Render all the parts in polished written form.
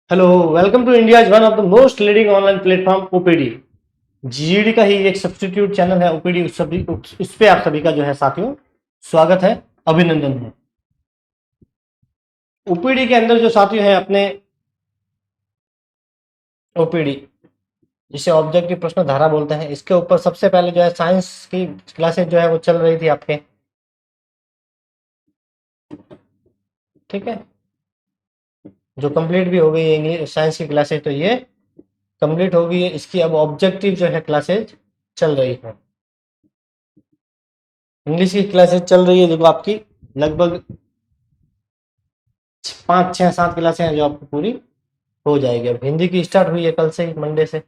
Hello, welcome to India one of the most leading online platform OPD. GED का ही एक substitute channel है OPD. उस पे आप सभी का जो है साथियों स्वागत है, अभिनंदन है। ओपीडी के अंदर जो साथियों हैं अपने ओपीडी, जिसे ऑब्जेक्टिव प्रश्न धारा बोलते हैं, इसके ऊपर सबसे पहले जो है साइंस की क्लासेस जो है वो चल रही थी आपके, ठीक है, जो कंप्लीट भी हो गई है इंग्लिश साइंस की क्लासेस, तो ये कंप्लीट हो गई है। इसकी अब ऑब्जेक्टिव जो है क्लासेज चल रही है। इंग्लिश की क्लासेज चल रही है, देखो आपकी लगभग 5 6 7 क्लासें हैं जो आपको पूरी हो जाएगी। अब हिंदी की स्टार्ट हुई है कल से, मंडे से,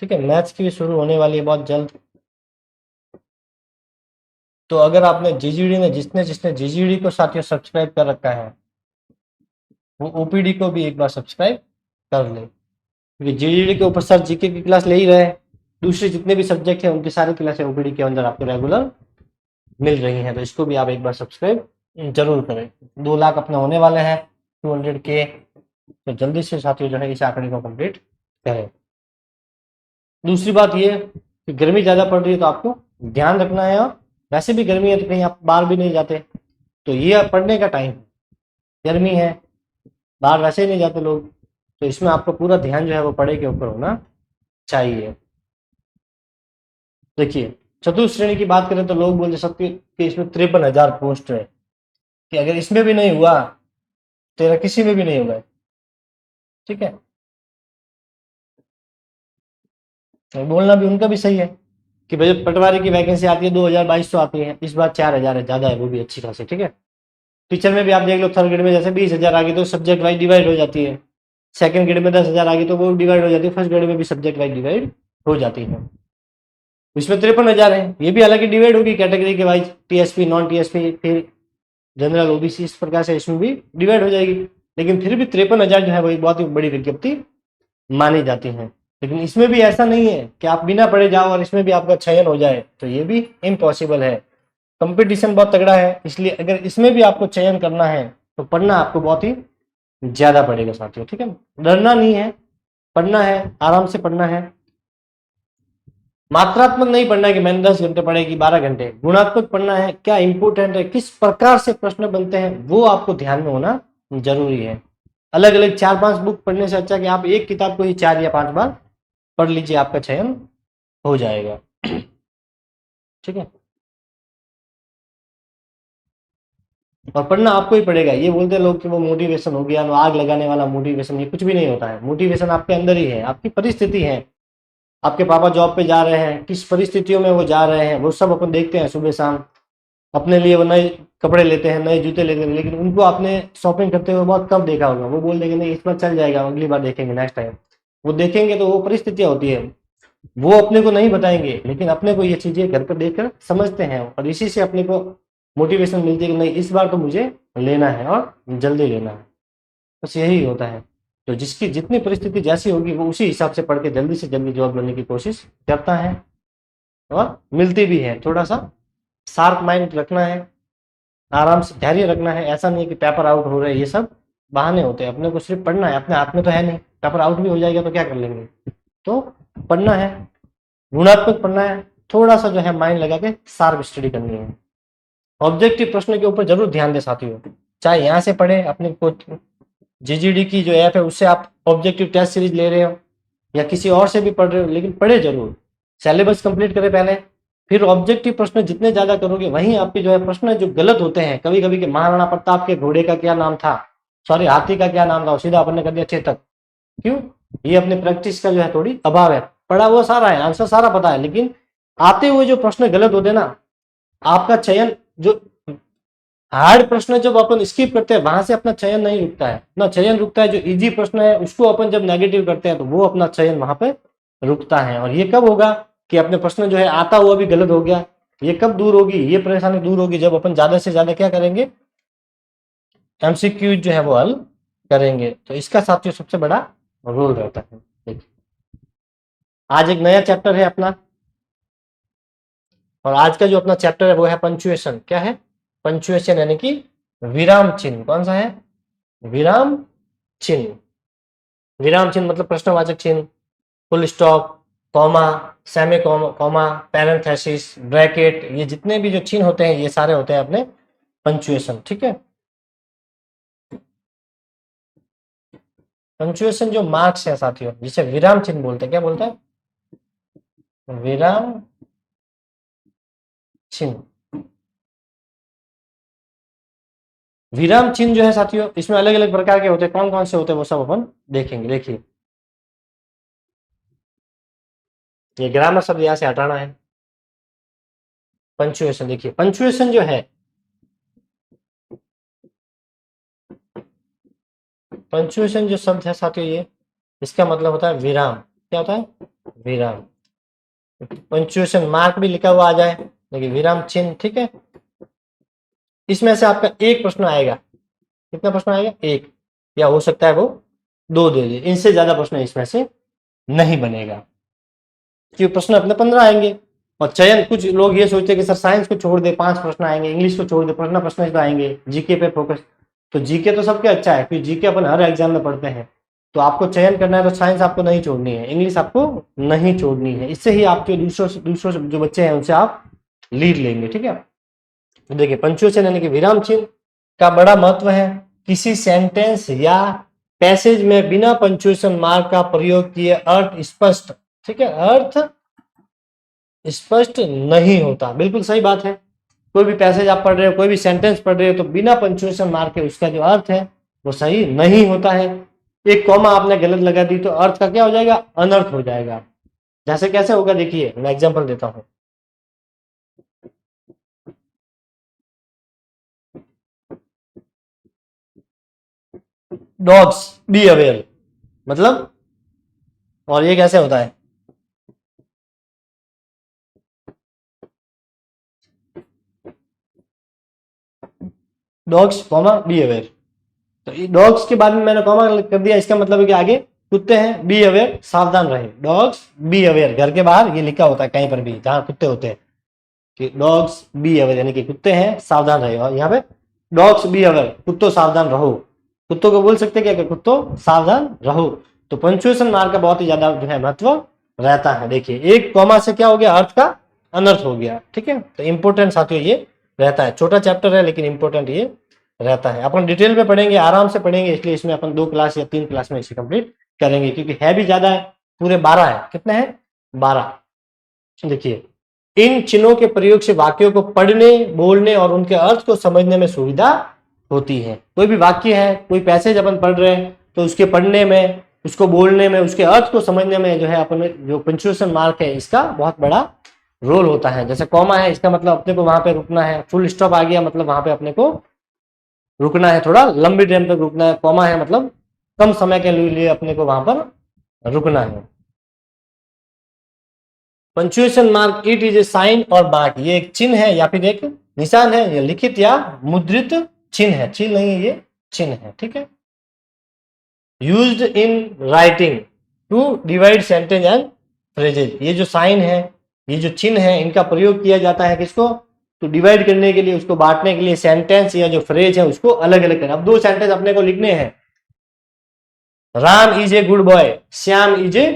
ठीक है। मैथ्स की भी शुरू होने वाली है बहुत जल्द। तो अगर आपने जीजीडी में जिसने जिसने जीजीडी को साथियों सब्सक्राइब कर रखा है, वो ओपीडी को भी एक बार सब्सक्राइब कर ले, क्योंकि जीजीडी के ऊपर सर जीके की क्लास ले ही रहे हैं। दूसरे जितने भी सब्जेक्ट हैं उनकी सारी क्लासें ओपीडी के अंदर आपको रेगुलर मिल रही हैं, तो इसको भी आप एक बार सब्सक्राइब जरूर करें। 2 लाख अपने होने वाले हैं, 200K, तो जल्दी से साथियों जो है इस आंकड़े को कंप्लीट करें। दूसरी बात ये कि गर्मी ज़्यादा पड़ रही है तो आपको ध्यान रखना है, और वैसे भी गर्मी है तो कहीं आप बाहर भी नहीं जाते, तो ये पढ़ने का टाइम है। गर्मी है, बाहर वैसे ही नहीं जाते लोग, तो इसमें आपको पूरा ध्यान जो है वो पढ़ाई के ऊपर होना चाहिए। देखिए, चतुर्थ श्रेणी की बात करें तो लोग बोल सकते कि इसमें 53,000 पोस्ट है, कि अगर इसमें भी नहीं हुआ तेरा किसी में भी नहीं होगा, ठीक है। तो बोलना भी उनका भी सही है कि भाई पटवारी की वैकेंसी आती है 2,000 2200 आती है, इस बार 4,000 है, ज़्यादा है, वो भी अच्छी खासी, ठीक है। टीचर में भी आप देख लो, थर्ड ग्रेड में जैसे 20,000 आ गई तो सब्जेक्ट वाइज डिवाइड हो जाती है। सेकंड ग्रेड में 10,000 आ गई तो वो डिवाइड हो जाती है। फर्स्ट ग्रेड में भी सब्जेक्ट वाइज डिवाइड हो जाती है। इसमें 53,000 है, ये भी हालांकि डिवाइड होगी कैटेगरी के वाइज, टीएसपी नॉन टीएसपी फिर जनरल ओबीसी, इस प्रकार से इसमें भी डिवाइड हो जाएगी। लेकिन फिर भी 53,000 जो है वो एक बहुत ही बड़ी विज्ञप्ति मानी जाती है। लेकिन इसमें भी ऐसा नहीं है कि आप बिना पढ़े जाओ और इसमें भी आपका चयन हो जाए, तो ये भी इम्पॉसिबल है। कंपटीशन बहुत तगड़ा है, इसलिए अगर इसमें भी आपको चयन करना है तो पढ़ना आपको बहुत ही ज़्यादा पड़ेगा साथियों, ठीक है। डरना नहीं है, पढ़ना है, आराम से पढ़ना है। मात्रात्मक नहीं पढ़ना है कि मैंने 10 घंटे पढ़े कि 12 घंटे, गुणात्मक पढ़ना है। क्या इंपोर्टेंट है, किस प्रकार से प्रश्न बनते हैं, वो आपको ध्यान में होना जरूरी है। अलग अलग 4 5 बुक पढ़ने से अच्छा कि आप एक किताब को ही 4 या 5 बार पढ़ लीजिए, आपका चयन हो जाएगा, ठीक है। और पढ़ना आपको ही पड़ेगा। ये बोलते हैं लोग कि वो मोटिवेशन हो गया, वो आग लगाने वाला मोटिवेशन, ये कुछ भी नहीं होता है। मोटिवेशन आपके अंदर ही है, आपकी परिस्थिति है। आपके पापा जॉब पे जा रहे हैं, किस परिस्थितियों में वो जा रहे हैं, वो सब अपन देखते हैं सुबह शाम। अपने लिए वो नए कपड़े लेते हैं, नए जूते लेते हैं, लेकिन उनको आपने शॉपिंग करते हुए बहुत कम देखा होगा। वो बोल देंगे नहीं इस बार चल जाएगा, अगली बार देखेंगे, नेक्स्ट टाइम वो देखेंगे। तो वो परिस्थितियाँ होती है, वो अपने को नहीं बताएंगे, लेकिन अपने को ये चीजें घर पर देखकर समझते हैं, और इसी से अपने को मोटिवेशन मिलती है कि नहीं इस बार तो मुझे लेना है और जल्दी लेना है। बस यही होता है। तो जिसकी जितनी परिस्थिति जैसी होगी वो उसी हिसाब से पढ़ के जल्दी से जल्दी जॉब लेने की कोशिश करता है, और मिलती भी है। थोड़ा सा शार्प माइंड रखना है, आराम से धैर्य रखना है। ऐसा नहीं है कि पेपर आउट हो रहे हैं, ये सब बहाने होते हैं। अपने को सिर्फ पढ़ना है, अपने हाथ में तो है नहीं। पेपर आउट भी हो जाएगा तो क्या कर लेंगे। तो पढ़ना है, गुणात्मक पढ़ना है, थोड़ा सा जो है माइंड लगा के शार्प स्टडी करनी है। ऑब्जेक्टिव प्रश्न के ऊपर जरूर ध्यान दे साथियों, चाहे यहाँ से पढ़े, अपने को जीजीडी की जो ऐप है उससे आप ऑब्जेक्टिव टेस्ट सीरीज ले रहे हो, या किसी और से भी पढ़ रहे हो, लेकिन पढ़े जरूर। सिलेबस कंप्लीट करें पहले, फिर ऑब्जेक्टिव प्रश्न जितने ज्यादा करोगे वहीं आपके जो है प्रश्न जो गलत होते हैं कभी कभी के, महाराणा प्रताप के घोड़े का क्या नाम था, सॉरी हाथी का क्या नाम था, सीधा अपन ने कर दिया चेतक। क्यों? ये अपने प्रैक्टिस का जो है थोड़ी अभाव है। पढ़ा वो सारा है, आंसर सारा पता है, लेकिन आते हुए जो प्रश्न गलत होते ना, आपका चयन जो हार्ड प्रश्न जब अपन स्किप करते हैं वहां से अपना चयन नहीं रुकता है, अपना चयन रुकता है। जो इजी प्रश्न है उसको अपन जब नेगेटिव करते हैं तो वो अपना चयन वहां पे रुकता है। और ये कब होगा कि अपने प्रश्न जो है आता हुआ भी गलत हो गया, ये कब दूर होगी, ये परेशानी दूर होगी जब अपन ज्यादा से ज्यादा क्या करेंगे, एमसीक्यू जो है वो हल करेंगे। तो इसका साथियों सबसे बड़ा रोल रहता है। देखिए, आज एक नया चैप्टर है अपना, और आज का जो अपना चैप्टर है वो है पंचुएशन। क्या है? पंचुएशन, यानी कि विराम चिन्ह। कौन सा है? विराम चिन्ह। विराम चिन्ह मतलब प्रश्नवाचक चिन्ह, full stop, comma, semi comma, parenthesis, bracket, ये जितने भी जो चिन्ह होते हैं ये सारे होते हैं अपने पंक्चुएशन। ठीक है, पंक्चुएशन जो मार्क्स है साथियों, जिसे विराम चिन्ह बोलते हैं, क्या बोलते हैं? विराम चिन्ह। विराम चिन्ह जो है साथियों, इसमें अलग अलग प्रकार के होते हैं, कौन कौन से होते हैं वो सब अपन देखेंगे। देखिए, ये ग्रामर शब्द यहां से हटाना है। पंक्चुएशन, देखिए पंक्चुएशन जो है, पंक्चुएशन जो शब्द है साथियों, ये इसका मतलब होता है विराम। क्या होता है? विराम। पंक्चुएशन मार्क भी लिखा हुआ आ जाए, लेकिन विराम चिन्ह। ठीक है, इसमें से आपका एक प्रश्न आएगा। कितना प्रश्न आएगा? एक, या हो सकता है वो दो दे दे, इनसे ज्यादा प्रश्न इसमें से नहीं बनेगा, क्योंकि प्रश्न अपने 15 आएंगे। और चयन, कुछ लोग ये सोचते हैं कि सर साइंस को छोड़ दे 5 प्रश्न आएंगे, इंग्लिश को छोड़ दे प्रश्न प्रश्न तो आएंगे, जीके पे फोकस। तो जीके तो सबके अच्छा है, क्योंकि जीके अपन हर एग्जाम में पढ़ते हैं। तो आपको चयन करना है तो साइंस आपको नहीं छोड़नी है, इंग्लिश आपको नहीं छोड़नी है। इससे ही आपके दूसरों जो बच्चे हैं उनसे आप लीड लेंगे। ठीक है, तो देखिए पंक्चुएशन यानी कि विराम चिन्ह का बड़ा महत्व है। किसी सेंटेंस या पैसेज में बिना पंक्चुएशन मार्क का प्रयोग किए अर्थ स्पष्ट, ठीक है, अर्थ स्पष्ट नहीं होता। बिल्कुल सही बात है। कोई भी पैसेज आप पढ़ रहे हो, कोई भी सेंटेंस पढ़ रहे हो, तो बिना पंक्चुएशन मार्क के उसका जो अर्थ है वो सही नहीं होता है। एक कॉमा आपने गलत लगा दी तो अर्थ का क्या हो जाएगा? अनर्थ हो जाएगा। जैसे कैसे होगा देखिए, मैं एग्जांपल देता हूं। डॉग्स बी अवेयर, मतलब, और ये कैसे होता है? डॉग्स कॉमा बी अवेयर, तो डॉग्स के बाद में मैंने कॉमा कर दिया, इसका मतलब है कि आगे कुत्ते हैं, बी अवेयर, सावधान रहे। डॉग्स बी अवेयर, घर के बाहर ये लिखा होता है कहीं पर भी जहां कुत्ते होते हैं कि डॉग्स बी अवेयर, यानी कि कुत्ते हैं सावधान रहे। और यहाँ पे डॉग्स बी अवेयर, कुत्तों सावधान रहो। कुत्तों को बोल सकते क्या कि कुत्तों सावधान रहो। तो पंक्चुएशन मार्क का बहुत ही ज्यादा जो है महत्व रहता है। देखिए, एक कॉमा से क्या हो गया? अर्थ का अनर्थ हो गया। ठीक है, तो इंपोर्टेंट साथियों ये रहता है। छोटा चैप्टर है लेकिन इंपोर्टेंट ये रहता है। अपन डिटेल में पढ़ेंगे, आराम से पढ़ेंगे, इसलिए इसमें अपन 2 क्लास या 3 क्लास में इसे कंप्लीट करेंगे, क्योंकि है भी ज्यादा है, पूरे 12 है। कितने हैं? 12। देखिए, इन चिन्हों के प्रयोग से वाक्यों को पढ़ने, बोलने और उनके अर्थ को समझने में सुविधा होती है। कोई भी वाक्य है, कोई पैसेज अपन पढ़ रहे हैं, तो उसके पढ़ने में, उसको बोलने में, उसके अर्थ को समझने में जो है अपन जो पंक्चुएशन मार्क है इसका बहुत बड़ा रोल होता है। जैसे कॉमा है, इसका मतलब अपने को वहां पे रुकना है। फुल स्टॉप आ गया मतलब वहां पे अपने को रुकना है, थोड़ा लंबी टाइम तक रुकना है। कॉमा है मतलब कम समय के लिए अपने को वहां पर रुकना है। Punctuation mark, it is a sign और मार्क, ये एक चिन्ह है या फिर एक निशान है, ये लिखित या मुद्रित चिन्ह है। चिन्ह नहीं है, ये चिन्ह है। ठीक है, used in writing to divide sentence and phrases, ये जो साइन है, ये जो चिन्ह है, इनका प्रयोग किया जाता है किसको? तो डिवाइड करने के लिए, उसको बांटने के लिए, सेंटेंस या जो फ्रेज है उसको अलग अलग करना। अब 2 सेंटेंस अपने को लिखने हैं। Ram is a good boy, Shyam is a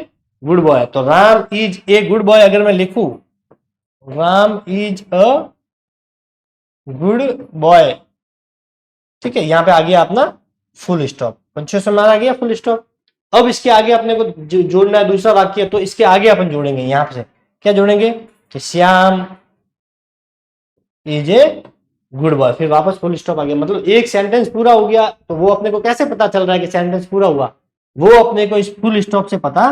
good boy. तो Ram is a good boy अगर मैं लिखूं, Ram is a good boy, ठीक है, यहां पे आ गया अपना फुल स्टॉप, पंक्चुएशन मार्क आ गया, फुल स्टॉप। अब इसके आगे अपने को जोड़ना है दूसरा वाक्य, तो इसके आगे अपन जोड़ेंगे, यहां से क्या जोड़ेंगे? तो Shyam is a good boy, फिर वापस फुल स्टॉप आ गया। मतलब एक सेंटेंस पूरा हो गया। तो वो अपने को कैसे पता चल रहा है कि सेंटेंस पूरा हुआ? वो अपने को इस फुल स्टॉप से पता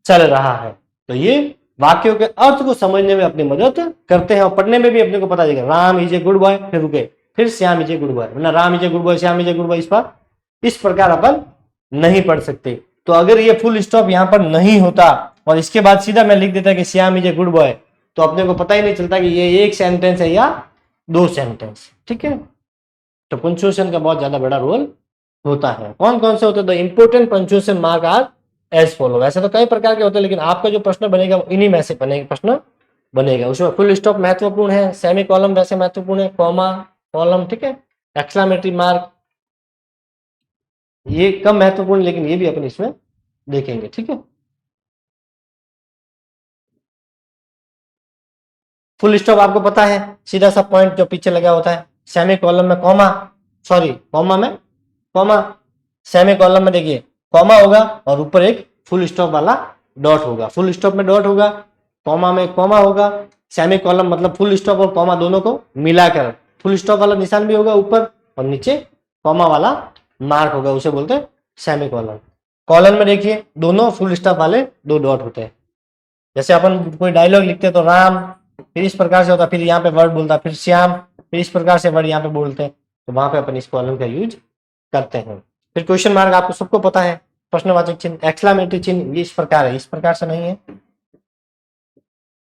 चल रहा है। तो ये वाक्यों के अर्थ को समझने में अपनी मदद करते हैं, और पढ़ने में भी अपने को पता चलेगा। Ram is a good boy, फिर रुके, फिर Shyam is a good boy, वरना Ram is a good boy, Shyam is a good boy इस प्रकार अपन नहीं पढ़ सकते। तो अगर ये फुल स्टॉप यहाँ पर नहीं होता और इसके बाद सीधा मैं लिख देता कि Shyam is a good boy, तो अपने को पता ही नहीं चलता कि ये एक सेंटेंस है या 2 सेंटेंस। ठीक है, तो पंक्चुएशन का बहुत ज्यादा बड़ा रोल होता है। कौन कौन से होते हैं? The important punctuation mark are as follow. वैसे तो कई प्रकार के होते हैं, लेकिन आपका जो प्रश्न बनेगा वो इन्हीं में से प्रश्न बनेगा। उसमें फुल स्टॉप महत्वपूर्ण है, सेमी कॉलम वैसे महत्वपूर्ण है, कॉमा, कॉलम, ठीक है, एक्सक्लेमेटरी मार्क ये कम महत्वपूर्ण, लेकिन ये भी अपन इसमें देखेंगे, ठीक है। फुल स्टॉप आपको पता है, सीधा सा पॉइंट जो पीछे लगा होता है। सेमी कॉलम में कॉमा, सॉरी कॉमा में कॉमा, सेमी कॉलम में देखिए कॉमा होगा और ऊपर एक फुल स्टॉप वाला डॉट होगा। फुल स्टॉप में डॉट होगा, कॉमा में कॉमा होगा, सेमी कॉलम मतलब फुल स्टॉप और कॉमा दोनों को मिलाकर फुल स्टॉप वाला निशान भी होगा ऊपर, और नीचे कॉमा वाला मार्क होगा, उसे बोलते हैं सेमी कॉलम। कॉलन में देखिए दोनों फुल स्टॉप वाले दो डॉट होते हैं। जैसे अपन कोई डायलॉग लिखते हैं तो राम, फिर इस प्रकार से होता, फिर यहाँ पे वर्ड बोलता, फिर श्याम, फिर इस प्रकार से वर्ड यहाँ पे बोलते हैं, तो वहां पे अपन इस कॉलम का यूज करते हैं। फिर क्वेश्चन मार्क आपको सबको पता है, प्रश्नवाचक चिन्ह, एक्सक्लेमेटरी चिन्ह ये इस प्रकार है, इस प्रकार से नहीं है,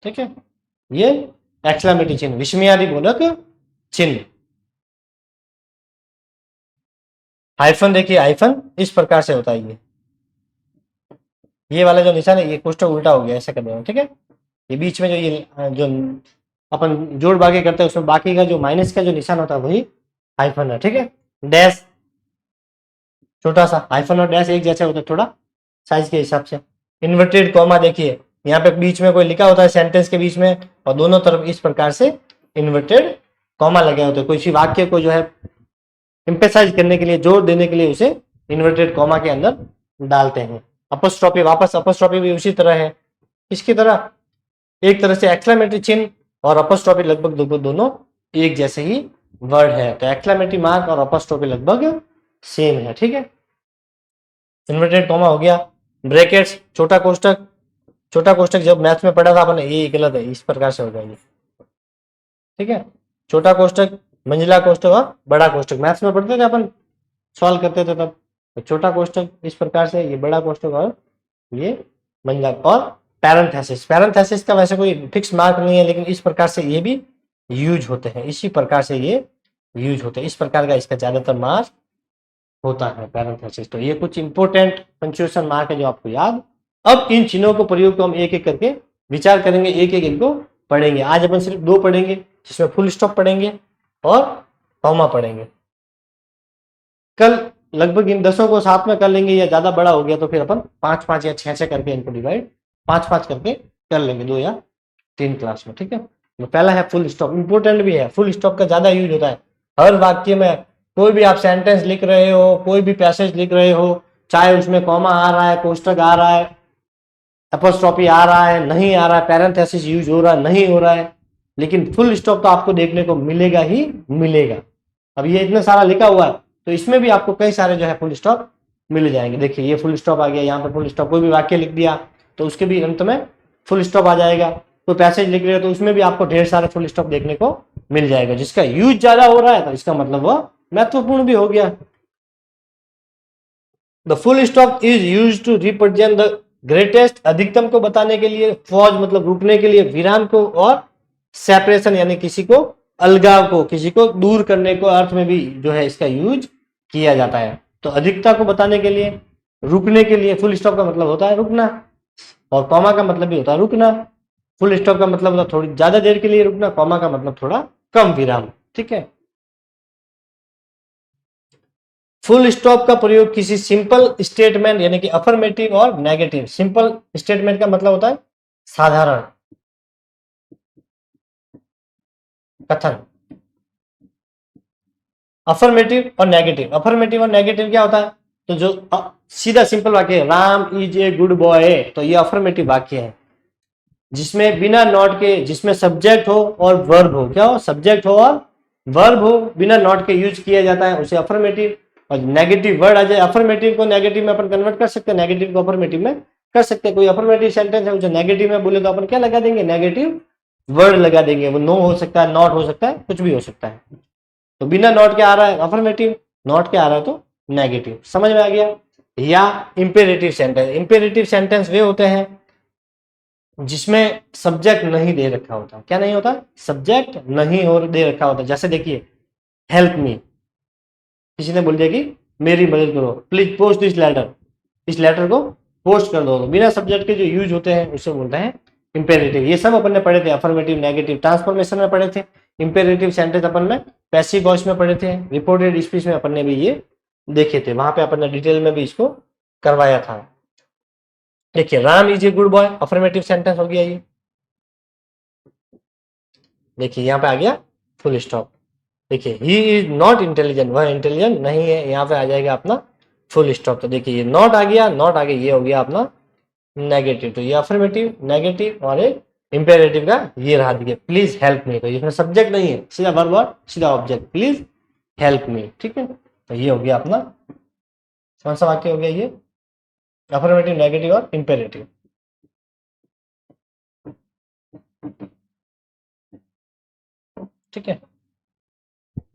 ठीक है। ये एक्सक्लेमेटरी चिन्ह, विस्मयादि बोधक चिन्ह। हाइफन देखिए, हाइफन इस प्रकार से होता है, ये वाला जो निशान है ये कोष्ठक उल्टा हो गया, ऐसा कर देना, ठीक है। ये बीच में जो ये जो अपन जोड़ बाकी करते हैं उसमें बाकी का जो माइनस का जो निशान होता है वही हाइफन है, ठीक है। डैश छोटा सा, हाइफन और डैश एक जैसे होते हैं थोड़ा साइज के हिसाब से। इन्वर्टेड कॉमा देखिए, यहाँ पे बीच में कोई लिखा होता है सेंटेंस के बीच में, और दोनों तरफ इस प्रकार से इन्वर्टेड कॉमा लगे होते हैं। कोई वाक्य को जो है एम्फेसाइज करने के लिए, जोर देने के लिए उसे इन्वर्टेड कॉमा के अंदर डालते हैं। अपोस्ट्रोफी, वापस अपोस्ट्रोफी भी उसी तरह है, इसकी तरह एक तरह से एक्सक्लेमेटरी चिन्ह और अपोस्ट्रोफी लगभग दोनों एक जैसे ही वर्ड है, तो एक्सक्लेमेटरी मार्क और अपोस्ट्रोफी लगभग सेम है, ठीक है। इन्वर्टेड कॉमा हो गया, ब्रैकेट्स छोटा कोष्ठक, छोटा कोष्ठक जब मैथ्स में पढ़ा था अपन, ये गलत है, इस प्रकार से हो जाएगी, ठीक है। छोटा कोष्ठक, मंजिला कोष्ठक और बड़ा कोष्ठक मैथ्स में पढ़ते थे अपन, सॉल्व करते थे तब, तो छोटा कोष्ठक इस प्रकार से, ये बड़ा कोष्ठक और ये मंजिला, और पैरेंथेसिस, पैरेंथेसिस का वैसे कोई फिक्स मार्क नहीं है, लेकिन इस प्रकार से ये भी यूज होते हैं, इसी प्रकार से ये यूज होते हैं, इस प्रकार का इसका ज्यादातर मार्क होता है पैरेंथेसिस। तो ये कुछ इंपॉर्टेंट पंक्चुएशन मार्क है जो आपको याद। अब इन चिन्हों को प्रयोग को हम एक एक करके विचार करेंगे, एक एक इनको पढ़ेंगे। आज अपन सिर्फ दो पढ़ेंगे, जिसमें फुल स्टॉप पढ़ेंगे और कॉमा पढ़ेंगे। कल लगभग इन 10 को साथ में कर लेंगे, या ज्यादा बड़ा हो गया तो फिर अपन 5-5 या 6 करके इनको डिवाइड 5-5 करके कर लेंगे 2 या 3 क्लास में, ठीक है। तो पहला है फुल स्टॉप, इंपोर्टेंट भी है, फुल स्टॉप का ज्यादा यूज होता है हर वाक्य में। कोई भी आप सेंटेंस लिख रहे हो, कोई भी पैसेज लिख रहे हो, चाहे उसमें कॉमा आ रहा है, कोष्ठक आ रहा है, एपोस्ट्रोफी आ रहा है, नहीं आ रहा है, पैरेंथेसिस यूज हो रहा है, नहीं हो रहा है, लेकिन फुल स्टॉप तो आपको देखने को मिलेगा ही मिलेगा। अब ये इतना सारा लिखा हुआ है तो इसमें भी आपको कई सारे जो है फुल स्टॉप मिल जाएंगे। देखिए ये फुल स्टॉप आ गया, यहाँ पे फुल स्टॉप, कोई भी वाक्य लिख दिया तो उसके भी अंत में फुल स्टॉप आ जाएगा। कोई पैसेज लिख रहे हो तो उसमें भी आपको ढेर सारे फुल स्टॉप देखने को मिल जाएगा। जिसका यूज ज्यादा हो रहा है तो इसका मतलब वह महत्वपूर्ण भी हो गया। The full stop is use to represent the greatest, अधिकतम को बताने के लिए, फौज मतलब रुकने के लिए, विराम को, और सेपरेशन यानी किसी को अलगाव को, किसी को दूर करने को अर्थ में भी जो है इसका यूज किया जाता है। तो अधिकता को बताने के लिए, रुकने के लिए, फुल स्टॉप का मतलब होता है रुकना, और कॉमा का मतलब भी होता है रुकना। फुल स्टॉप का मतलब होता है थोड़ी ज्यादा देर के लिए रुकना, कॉमा का मतलब थोड़ा कम विराम, ठीक है। फुल स्टॉप का प्रयोग किसी सिंपल स्टेटमेंट यानी कि अफर्मेटिव और नेगेटिव, सिंपल स्टेटमेंट का मतलब होता है साधारण कथन, अफर्मेटिव और नेगेटिव। अफर्मेटिव और नेगेटिव क्या होता है, तो जो सीधा सिंपल वाक्य है, Ram is a good boy, तो ये अफर्मेटिव वाक्य है, जिसमें बिना नॉट के, जिसमें सब्जेक्ट हो और वर्ब हो, क्या हो, सब्जेक्ट हो और वर्ब हो, बिना नॉट के यूज किया जाता है, उसे अफर्मेटिव। और नेगेटिव वर्ड आ जाए, अफर्मेटिव को नेगेटिव में अपन कन्वर्ट कर सकते हैं, नेगेटिव को अफर्मेटिव में कर सकते हैं। कोई अफर्मेटिव सेंटेंस है उसे नेगेटिव में बोले तो अपन क्या लगा देंगे, नेगेटिव वर्ड लगा देंगे। वो नो हो सकता है, नॉट हो सकता है, कुछ भी हो सकता है। तो बिना नॉट के आ रहा है अफर्मेटिव, नॉट के आ रहा है तो नेगेटिव। समझ में आ गया। या इंपेरेटिव सेंटेंस, इंपेरेटिव सेंटेंस वे होते हैं जिसमें सब्जेक्ट नहीं दे रखा होता। क्या नहीं होता, सब्जेक्ट नहीं हो दे रखा होता। जैसे देखिए हेल्प मी, किसी ने बोल दिया कि मेरी मदद करो, प्लीज पोस्ट दिस लेटर, इस लेटर को पोस्ट कर दो, तो बिना सब्जेक्ट के जो यूज होते हैं उसे बोलते हैं इंपेरेटिव। ये सब अपन ने पढ़े थे, अफर्मेटिव, नेगेटिव, ट्रांसफॉर्मेशन में पढ़े थे। इंपेरेटिव सेंटेंस अपन ने पैसिव वॉइस में पढ़े थे, रिपोर्टेड स्पीच में अपन ने भी ये देखे थे, वहां पे अपन ने डिटेल में भी इसको करवाया था। देखिए Ram is a good boy, affirmative sentence हो गया ये। देखिए यहाँ पे आ गया फुल स्टॉप। देखिए ही इज नॉट इंटेलिजेंट, वह इंटेलिजेंट नहीं है, यहाँ पे आ जाएगा अपना फुल स्टॉप। तो देखिए ये नॉट आ गया, नॉट आ गया, ये हो गया अपना नेगेटिव। तो ये अफर्मेटिव, नेगेटिव और एक इंपेरेटिव का ये रहा। देखिए प्लीज हेल्प मी, तो इसमें सब्जेक्ट नहीं है, सीधा वर्ब और सीधा ऑब्जेक्ट, प्लीज हेल्प मी। ठीक है, तो ये हो गया अपना कौन सा वाक्य हो गया ये, अफर्मेटिव, नेगेटिव और इंपेरेटिव। ठीक है,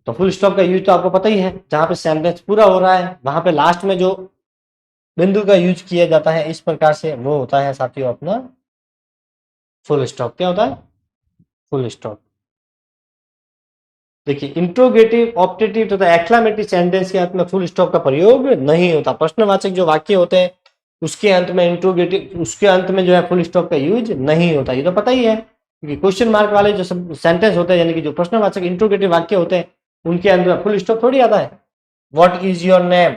तो फुल स्टॉप का यूज तो आपको पता ही है, जहां पे सेंटेंस पूरा हो रहा है वहां पे लास्ट में जो बिंदु का यूज किया जाता है इस प्रकार से, वो होता है साथियों अपना फुल स्टॉप। क्या होता है, फुल स्टॉप। देखिए इंट्रोगेटिव, ऑप्टेटिव तथा एक्क्लामेटिव सेंटेंस के अंत में फुल स्टॉप का प्रयोग नहीं होता। प्रश्नवाचक जो वाक्य होते हैं उसके अंत में इंट्रोगेटिव, उसके अंत में जो है फुल स्टॉप का यूज नहीं होता, ये तो पता ही है। क्योंकि क्वेश्चन मार्क वाले जो सेंटेंस होते हैं, यानी कि जो प्रश्नवाचक इंट्रोगेटिव वाक्य होते हैं, उनके अंत में फुल स्टॉप थोड़ी आता है। What is your name,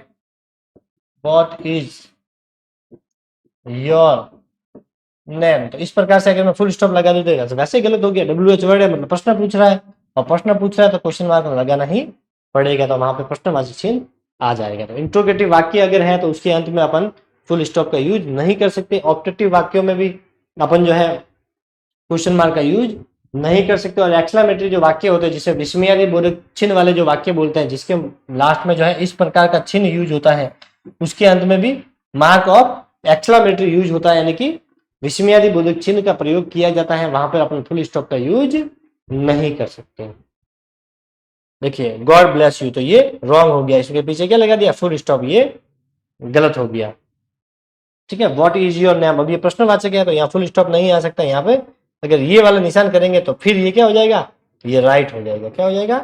what is your name, तो इस प्रकार से अगर मैं फुल स्टॉप लगा दूं तो वैसे गलत हो गया। WH वर्ड है, मतलब प्रश्न पूछ रहा है, और प्रश्न पूछ रहा है तो क्वेश्चन मार्क लगाना ही पड़ेगा, तो वहां पे प्रश्नवाची चिन्ह आ जाएगा। तो इंट्रोगेटिव वाक्य अगर है तो उसके अंत में अपन फुल स्टॉप का यूज नहीं कर सकते। ऑप्टेटिव वाक्यों में भी अपन जो है क्वेश्चन मार्क का यूज नहीं कर सकते। और एक्सक्लेमेटरी जो वाक्य होते हैं, जिसे विस्मयादि बोधक चिन्ह वाले जो वाक्य बोलते हैं, जिसके लास्ट में जो है इस प्रकार का चिन्ह यूज होता है, उसके अंत में भी मार्क ऑफ एक्सक्लेमेटरी यूज होता है, यानी कि विस्मयादि बोधक चिन्ह का प्रयोग किया जाता है, वहां पर अपन फुल स्टॉप का यूज नहीं कर सकते। देखिए गॉड ब्लेस यू, तो ये रॉन्ग हो गया, इसके पीछे क्या लगा दिया, फुल स्टॉप, ये गलत हो गया। ठीक है, व्हाट इज योर नेम, अब ये प्रश्नवाचक है तो यहाँ फुल स्टॉप नहीं आ सकता। यहाँ पे अगर ये वाला निशान करेंगे तो फिर ये क्या हो जाएगा, ये राइट हो जाएगा। क्या हो जाएगा,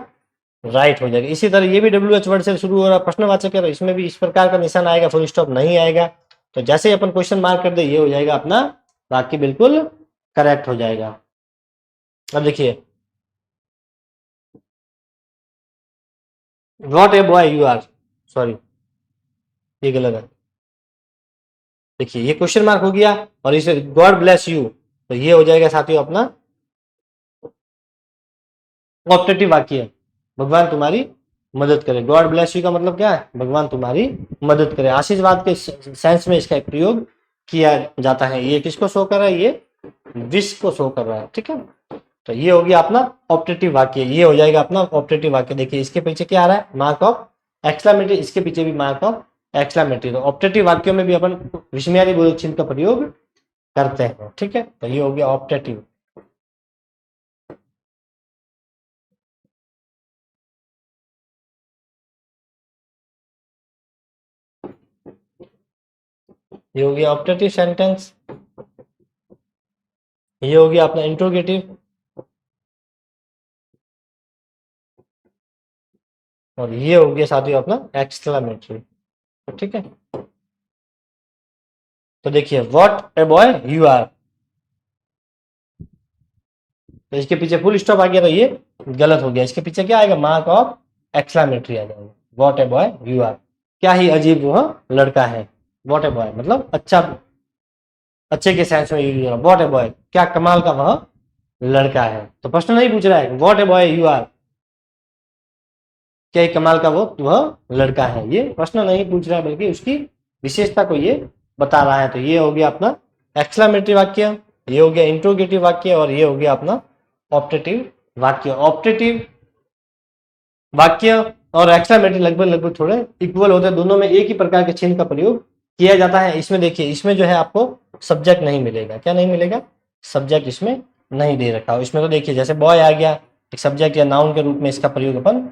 राइट हो जाएगा। इसी तरह ये भी WH वर्ड से शुरू हो रहा प्रश्नवाचक है, तो इसमें भी इस प्रकार का निशान आएगा, फुल स्टॉप नहीं आएगा। तो जैसे ही अपन क्वेश्चन मार्क कर दे, ये हो जाएगा अपना वाक्य बिल्कुल करेक्ट हो जाएगा। अब देखिए what a boy you are, sorry ये गलत है। देखिए ये क्वेश्चन मार्क हो गया, और इसे गॉड ब्लेस यू, तो ये हो जाएगा साथियों अपना ऑप्टेटिव वाक्य, भगवान तुम्हारी मदद करे। गॉड ब्लेस यू का मतलब क्या है, भगवान तुम्हारी मदद करे। आशीर्वाद के सेंस में इसका प्रयोग किया जाता है। ये किसको शो कर रहा है, ये विश को शो कर रहा है। ठीक है, तो ये हो गया अपना ऑप्टेटिव वाक्य, ये हो जाएगा अपना ऑप्टेटिव वाक्य। देखिए इसके पीछे क्या आ रहा है, मार्क ऑफ एक्सक्लेमेटरी, इसके पीछे भी मार्क ऑफ एक्सक्लेमेटरी। तो ऑप्टेटिव वाक्यों में भी अपन विस्मयादि बोधक चिन्ह का प्रयोग करते हैं। ठीक है, तो ये हो गया ऑप्टेटिव। ये हो गया ऑप्टेटिव सेंटेंस, ये हो गया अपना इंट्रोगेटिव, और ये हो गया साथियों अपना एक्सक्लेमेटरी। ठीक है, तो देखिए what a boy you are, तो इसके पीछे फुल स्टॉप आ गया, तो ये गलत हो गया। इसके पीछे क्या आएगा, मार्क ऑफ एक्सक्लेमेटरी आ जाएगा। What a boy you are, क्या ही अजीब वह लड़का है। व्हाट ए बॉय मतलब अच्छा, अच्छे के सेंस में यूज हो रहा है। व्हाट ए बॉय, क्या कमाल का वह लड़का है। तो प्रश्न नहीं पूछ रहा है what a boy you are, क्या कमाल का वो वह लड़का है, ये प्रश्न नहीं पूछ रहा है, बल्कि उसकी विशेषता को ये बता रहा है। तो ये हो गया अपना एक्सक्लेमेटरी वाक्य, ये हो गया इंट्रोगेटिव वाक्य, और ये हो गया अपना ऑप्टेटिव वाक्य। ऑप्टेटिव वाक्य और एक्सक्लेमेटरी लगभग लगभग थोड़े इक्वल होते हैं, दोनों में एक ही प्रकार के चिन्ह का प्रयोग किया जाता है। इसमें देखिए, इसमें जो है आपको सब्जेक्ट नहीं मिलेगा। क्या नहीं मिलेगा, सब्जेक्ट इसमें नहीं दे रखा हो। इसमें तो देखिए जैसे बॉय आ गया, एक सब्जेक्ट या नाउन के रूप में इसका प्रयोग अपन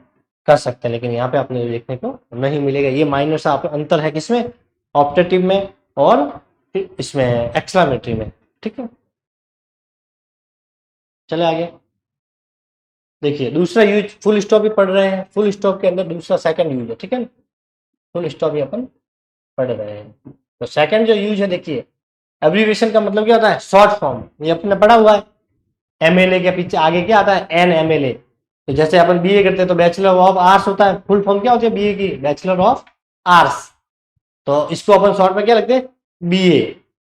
कर सकते हैं, लेकिन यहाँ पे आपने देखने को नहीं मिलेगा। ये माइनर सा अंतर है किसमें, ऑप्टेटिव में और इसमें एक्सक्लेमेटरी में। ठीक है, चले आगे। देखिए दूसरा यूज, फुल स्टॉप भी पढ़ रहे हैं, फुल स्टॉप के अंदर दूसरा सेकंड यूज है। ठीक है, फुल स्टॉप भी अपन पढ़ रहे हैं। तो सेकंड जो यूज है, देखिए एब्रीविएशन का मतलब क्या होता है, शॉर्ट फॉर्म, ये अपने पढ़ा हुआ है। MLA के पीछे आगे क्या आता है, NMLA। तो जैसे अपन BA करते हैं तो बैचलर ऑफ आर्ट्स होता है, फुल फॉर्म क्या होती है BA की, बैचलर ऑफ आर्ट्स। तो इसको अपन शॉर्ट में क्या लिखते हैं, BA।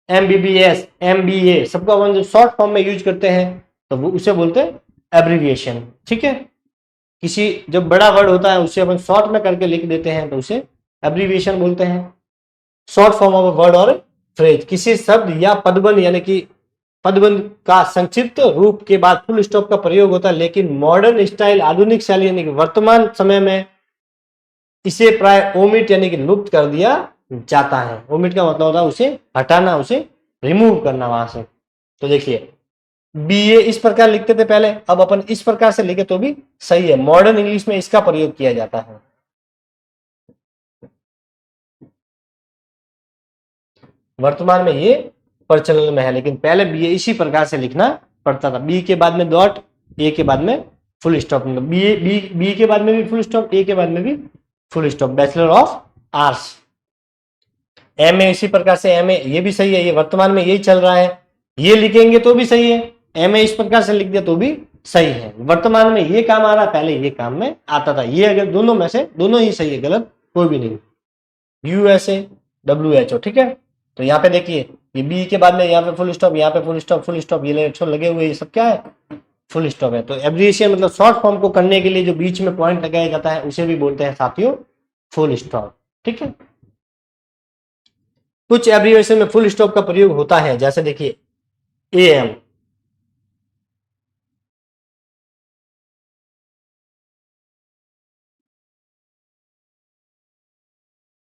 MBBS, MBA, सबको अपन जो शॉर्ट फॉर्म में यूज करते हैं तो वो उसे बोलते हैं एब्रिविएशन। ठीक है, किसी जब बड़ा वर्ड होता है उसे अपन शॉर्ट में करके लिख देते हैं तो उसे एब्रिविएशन बोलते हैं। शॉर्ट फॉर्म ऑफ वर्ड और फ्रेज, किसी शब्द या पदबंध यानी कि पदबंध का संक्षिप्त रूप के बाद फुल स्टॉप का प्रयोग होता है, लेकिन मॉडर्न स्टाइल, आधुनिक शैली यानी कि वर्तमान समय में इसे प्राय ओमिट यानी कि लुप्त कर दिया जाता है। ओमिट का मतलब होता है उसे हटाना, उसे रिमूव करना वहां से। तो देखिए BA इस प्रकार लिखते थे पहले, अब अपन इस प्रकार से लिखे तो भी सही है। मॉडर्न इंग्लिश में इसका प्रयोग किया जाता है। वर्तमान में ये प्रचलन में है, लेकिन पहले BA इसी प्रकार से लिखना पड़ता था। बी के बाद में डॉट, ए के बाद में फुल स्टॉप। बी के बाद में भी फुल स्टॉप, ए के बाद में भी full stop. Bachelor of arts, MA इसी प्रकार से MA, ये भी सही है, ये वर्तमान में यही चल रहा है। ये लिखेंगे तो भी सही है, MA इस प्रकार से लिख दिया तो भी सही है। वर्तमान में ये काम आ रहा है, पहले ये काम में आता था। ये अगर दोनों में से दोनों ही सही है, गलत कोई भी नहीं। USA, WHO, ठीक है। तो यहाँ पे देखिए ये बी के बाद में यहाँ पे फुल स्टॉप, यहाँ पे फुल स्टॉप, फुल स्टॉप, ये लगे हुए ये सब क्या है, फुल स्टॉप है। तो एब्रिविएशन मतलब शॉर्ट फॉर्म को करने के लिए जो बीच में पॉइंट लगाया जाता है उसे भी बोलते हैं साथियों फुल स्टॉप। ठीक है, कुछ एब्रिविएशन में फुल स्टॉप का प्रयोग होता है, जैसे देखिए AM,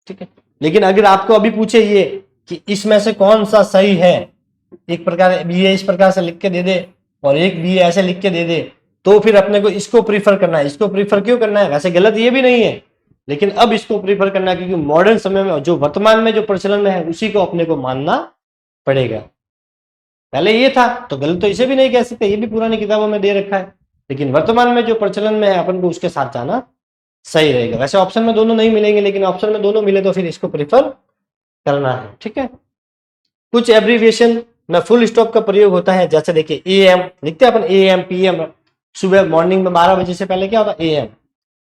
ठीक है। लेकिन अगर आपको अभी पूछे ये कि इसमें से कौन सा सही है, एक प्रकार BA इस प्रकार से लिख के दे दे और एक BA ऐसे लिख के दे दे, तो फिर अपने को इसको प्रीफर करना है। इसको प्रीफर क्यों करना है, वैसे गलत ये भी नहीं है, लेकिन अब इसको प्रीफर करना है क्योंकि मॉडर्न समय में जो वर्तमान में जो प्रचलन में है उसी को अपने को मानना पड़ेगा। पहले ये था तो गलत तो इसे भी नहीं कह सकते, ये भी पुरानी किताबों में दे रखा है, लेकिन वर्तमान में जो प्रचलन में है अपन को उसके साथ जाना सही रहेगा। वैसे ऑप्शन में दोनों नहीं मिलेंगे, लेकिन ऑप्शन में दोनों मिले तो फिर इसको प्रीफर करना है। ठीक है, कुछ एब्रीविएशन में फुल स्टॉप का प्रयोग होता है, जैसे देखिए AM लिखते हैं अपन, AM PM, सुबह मॉर्निंग में 12 बजे से पहले क्या होता है AM,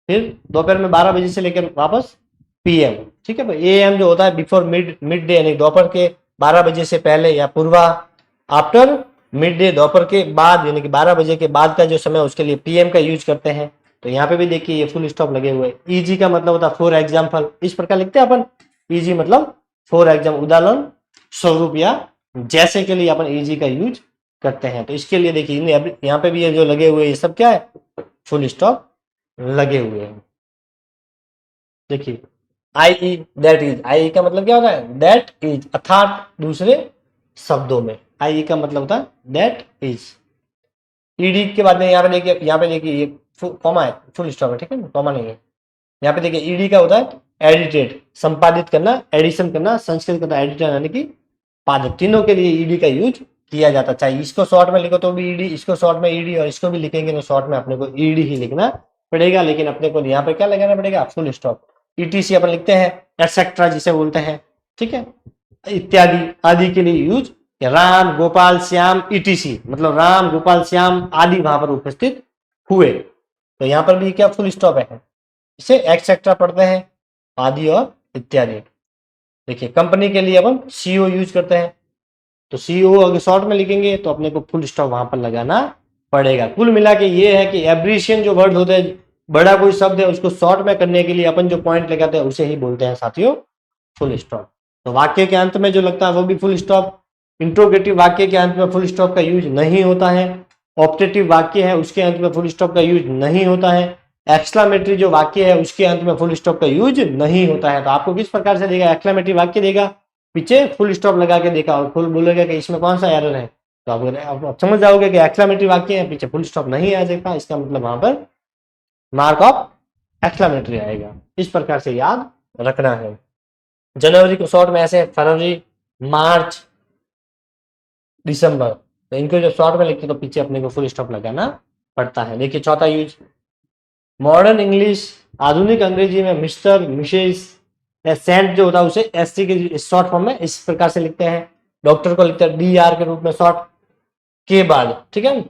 फिर दोपहर में 12 बजे से लेकर वापस PM। ठीक है भाई, AM जो होता है बिफोर मिड डे यानी दोपहर के 12 बजे से पहले या पूर्वा, आफ्टर मिड डे दोपहर के बाद यानी कि 12 बजे के बाद का जो समय उसके लिए PM का यूज करते हैं। तो यहाँ पे भी देखिए ये फुल स्टॉप लगे हुए। EG का मतलब होता है फॉर एग्जाम्पल, इस प्रकार लिखते हैं अपन, EG मतलब फॉर एग्जाम्पल, उदाहरण स्वरूप या जैसे के लिए अपन EG का यूज करते हैं। तो इसके लिए देखिए यहाँ पे भी ये जो लगे हुए ये सब क्या है, फुल स्टॉप लगे हुए हैं। देखिए IE, दैट इज, IE का मतलब क्या होता है, दैट इज, अर्थात दूसरे शब्दों में IE का मतलब होता है दैट इज। ED के बाद में यहाँ पे देखिए, ये कॉमा है, फुल स्टॉप है, ठीक है, कॉमा नहीं है। यहाँ पे देखिए ED का होता है एडिटेड, संपादित करना, एडिशन करना, संस्कृत करना, एडिटर यानी कि पादक, तीनों के लिए ED का यूज किया जाता है। चाहे इसको शॉर्ट में लिखो तो भी ED, इसको शॉर्ट में ED, और इसको भी लिखेंगे तो शॉर्ट में अपने को ED ही लिखना पड़ेगा, लेकिन अपने को यहाँ पे क्या लगाना पड़ेगा, फुल स्टॉप। ETC अपन लिखते हैं, एटसेट्रा जिसे बोलते हैं, ठीक है, इत्यादि आदि के लिए यूज। राम गोपाल श्याम ETC मतलब राम गोपाल श्याम आदि वहां पर उपस्थित हुए, तो यहाँ पर भी क्या फुल स्टॉप है, इसे एक्सेट्रा पढ़ते हैं, आदि और इत्यादि। देखिए कंपनी के लिए अपन CO यूज करते हैं, तो CO अगर शॉर्ट में लिखेंगे तो अपने को फुल स्टॉप वहां पर लगाना पड़ेगा। कुल मिला के ये है कि एब्रिशियन जो वर्ड होते हैं, बड़ा कोई शब्द है उसको शॉर्ट में करने के लिए अपन जो पॉइंट लगाते हैं उसे ही बोलते हैं साथियों फुल स्टॉप। तो वाक्य के अंत में जो लगता है वो भी फुल स्टॉप। इंट्रोगेटिव वाक्य के अंत में फुल स्टॉप का यूज नहीं होता है। ऑप्टेटिव वाक्य है उसके अंत में फुल स्टॉप का यूज नहीं होता है। एक्सक्लामेटरी जो वाक्य है उसके अंत में फुल स्टॉप का यूज नहीं होता है। तो आपको किस प्रकार से देगा, एक्सक्लामेटरी वाक्य देगा, पीछे फुल स्टॉप लगा के देखा और फुल बोलेगा कि इसमें कौन सा एरर है, तो आप समझ जाओगे कि एक्सक्लामेटरी वाक्य है, पीछे फुल स्टॉप नहीं आ सकता, इसका मतलब वहां पर मार्क ऑफ एक्सक्लामेटरी आएगा। इस प्रकार से याद रखना है। जनवरी को शॉर्ट में ऐसे, फरवरी, मार्च, दिसंबर, तो इनको जो शॉर्ट में लिखते तो पीछे अपने को फुल स्टॉप लगाना पड़ता है। देखिए चौथा यूज, मॉडर्न इंग्लिश, आधुनिक अंग्रेजी में मिस्टर, मिसेस या सेंट जो होता है उसे SC के शॉर्ट फॉर्म में इस प्रकार से लिखते हैं। डॉक्टर को लिखते हैं DR के रूप में शॉर्ट के बाद, ठीक है,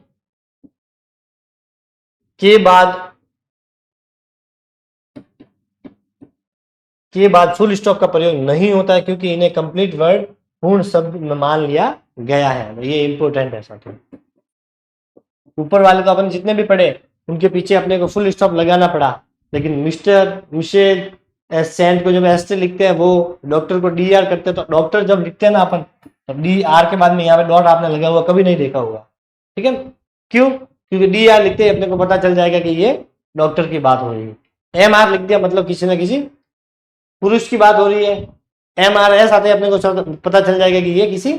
के बाद फुल स्टॉप का प्रयोग नहीं होता है क्योंकि इन्हें कंप्लीट वर्ड पूर्ण शब्द में मान लिया गया है। ये इंपॉर्टेंट है साथियों। ऊपर वाले तो अपन जितने भी पढ़े उनके पीछे अपने को फुल स्टॉप लगाना पड़ा, लेकिन मिस्टर, मिशेल, सेंट को जब एस से लिखते हैं, वो डॉक्टर को डी आर करते हैं, तो डॉक्टर जब लिखते हैं ना अपन, तो डी आर के बाद में यहाँ पे डॉट आपने लगा हुआ कभी नहीं देखा होगा, ठीक है। क्यों? क्योंकि डी आर लिखते ही अपने को पता चल जाएगा कि ये डॉक्टर की बात हो रही है। एम आर लिख दिया मतलब किसी न किसी पुरुष की बात हो रही है। एम आर एस आते अपने को पता चल जाएगा कि ये किसी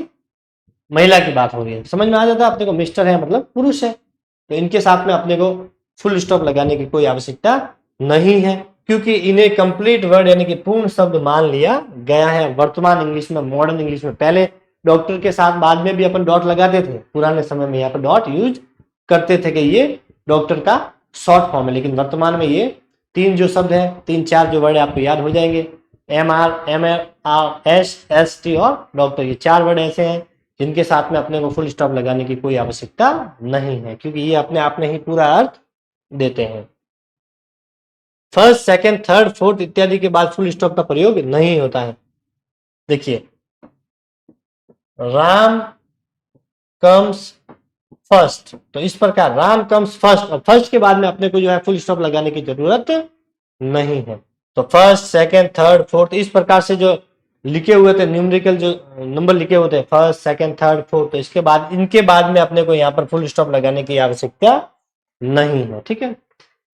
महिला की बात हो रही है। समझ में आ जाता है अपने को, मिस्टर है मतलब पुरुष है, तो इनके साथ में अपने को फुल स्टॉप लगाने की कोई आवश्यकता नहीं है, क्योंकि इन्हें कंप्लीट वर्ड यानी कि पूर्ण शब्द मान लिया गया है वर्तमान इंग्लिश में, मॉडर्न इंग्लिश में। पहले डॉक्टर के साथ बाद में भी अपन डॉट लगाते थे, पुराने समय में यहाँ पर डॉट यूज करते थे कि ये डॉक्टर का शॉर्ट फॉर्म है, लेकिन वर्तमान में ये तीन जो शब्द है, तीन चार जो वर्ड है आपको याद हो जाएंगे, M R, M R, S, S T और डॉक्टर। ये चार वर्ड ऐसे हैं जिनके साथ में अपने को फुल स्टॉप लगाने की कोई आवश्यकता नहीं है, क्योंकि ये अपने आप में ही पूरा अर्थ देते हैं। फर्स्ट, सेकंड, थर्ड, फोर्थ इत्यादि के बाद फुल स्टॉप का प्रयोग नहीं होता है। देखिए, राम कम्स फर्स्ट, तो इस प्रकार राम कम्स फर्स्ट, और फर्स्ट के बाद में अपने को जो है फुल स्टॉप लगाने की जरूरत नहीं है। तो फर्स्ट, सेकंड, थर्ड, फोर्थ इस प्रकार से जो लिखे हुए थे न्यूमेरिकल जो नंबर लिखे हुए थे फर्स्ट, सेकंड, थर्ड, फोर्थ, तो इसके बाद इनके बाद में अपने को यहाँ पर फुल स्टॉप लगाने की आवश्यकता नहीं है, ठीक है।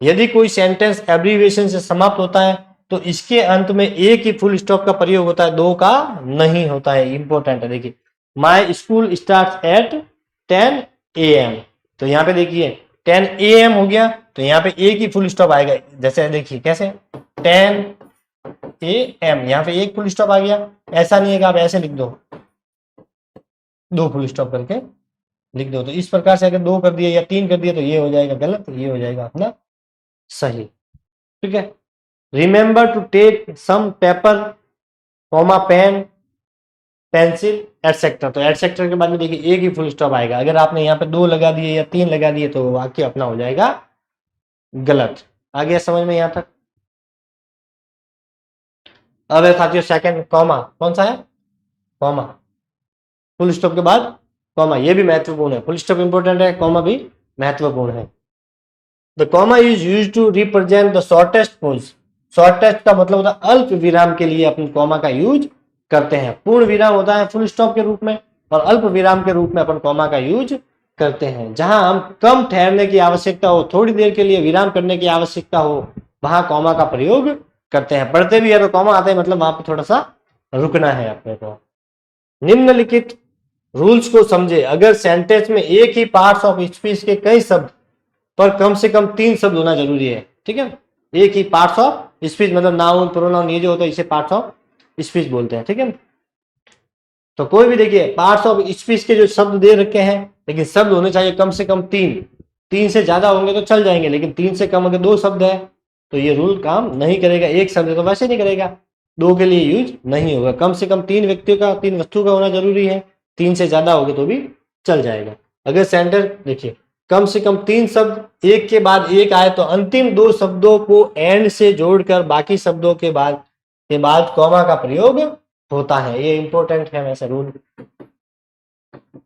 यदि कोई सेंटेंस एब्रीविएशन से समाप्त होता है तो इसके अंत में एक ही फुल स्टॉप का प्रयोग होता है, दो का नहीं होता है। इंपॉर्टेंट है, देखिए, my school start at 10 AM, तो यहाँ पे देखिए 10 AM हो गया, तो यहाँ पे एक ही फुल स्टॉप आएगा। जैसे देखिए कैसे 10 AM, यहाँ पे एक फुल स्टॉप आ गया। ऐसा नहीं है कि आप ऐसे लिख दो, दो फुल स्टॉप करके लिख दो। तो इस प्रकार से अगर दो कर दिए या तीन कर दिए तो ये हो जाएगा गलत, ये हो जाएगा अपना सही, ठीक है। Remember to take some paper, comma, pen, pencil, etcetera, तो एटसेट्रा के बाद में देखिए एक ही फुल स्टॉप आएगा। अगर आपने यहाँ पे दो लगा दिए या तीन लगा दिए तो वाक्य अपना हो जाएगा गलत। आ गया समझ में यहाँ तक? अब है साथियों सेकंड, कॉमा, कौन सा है? कॉमा, फुल स्टॉप के बाद कॉमा, ये भी महत्वपूर्ण है। फुल स्टॉप इंपॉर्टेंट है, कॉमा भी महत्वपूर्ण है। The comma is used to represent the shortest pause. Shortest का मतलब होता है अल्प विराम के लिए अपन कॉमा का यूज करते हैं। पूर्ण विराम होता है फुल स्टॉप के रूप में, और अल्प विराम के रूप में अपन कॉमा का यूज करते हैं। जहां हम कम ठहरने की आवश्यकता हो, थोड़ी देर के लिए विराम करने की आवश्यकता हो, वहां कॉमा का प्रयोग करते हैं। पढ़ते भी है तो कॉमा आता है, मतलब वहां पर थोड़ा सा रुकना है अपने को। निम्नलिखित रूल्स को समझे। अगर सेंटेंस में एक ही पार्ट्स ऑफ स्पीच के कई शब्द पर कम से कम 3 शब्द होना जरूरी है, ठीक है। एक ही पार्ट्स ऑफ स्पीच मतलब नाउन, प्रोनाउन, ये जो होता है इसे पार्ट्स ऑफ स्पीच बोलते हैं, ठीक है। तो कोई भी देखिए पार्ट्स ऑफ स्पीच के जो शब्द दे रखे हैं, लेकिन शब्द होने चाहिए कम से कम 3। 3 से ज्यादा होंगे तो चल जाएंगे, लेकिन 3 से कम अगर 2 शब्द है तो ये रूल काम नहीं करेगा। एक शब्द तो वैसे नहीं करेगा, 2 के लिए यूज नहीं होगा। कम से कम 3 व्यक्तियों का, 3 वस्तु का होना जरूरी है। 3 से ज्यादा होगे तो भी चल जाएगा। अगर सेंटेंस देखिए कम से कम 3 शब्द एक के बाद एक आए तो अंतिम 2 शब्दों को एंड से जोड़कर बाकी शब्दों के बाद कॉमा का प्रयोग होता है। ये इंपॉर्टेंट है वैसे रूल।